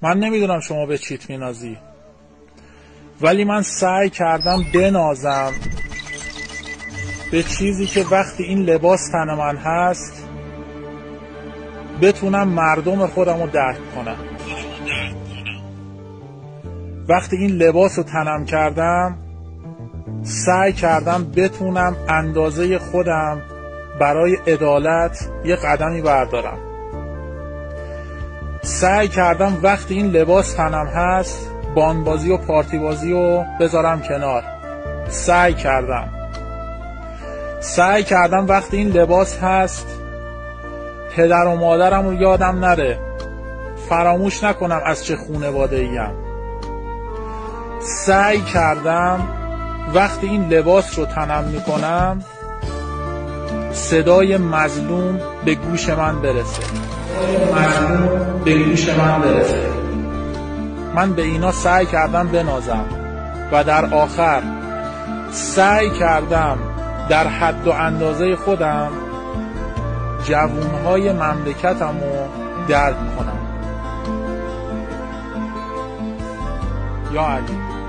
من نمیدونم شما به چیت مینازی، ولی من سعی کردم بنازم به چیزی که وقتی این لباس تن من هست بتونم مردم خودم رو درک کنم. وقتی این لباس رو تنم کردم سعی کردم بتونم اندازه خودم برای عدالت یه قدمی بردارم. سعی کردم وقتی این لباس تنم هست باندبازی و پارتی بازی رو بذارم کنار. سعی کردم وقتی این لباس هست پدر و مادرم رو یادم نره، فراموش نکنم از چه خانواده ایم. سعی کردم وقتی این لباس رو تنم میکنم صدای مظلوم به گوش من برسه. من به اینا سعی کردم بنازم و در آخر سعی کردم در حد و اندازه خودم جوانهای مملکتم رو درک کنم. یا علی.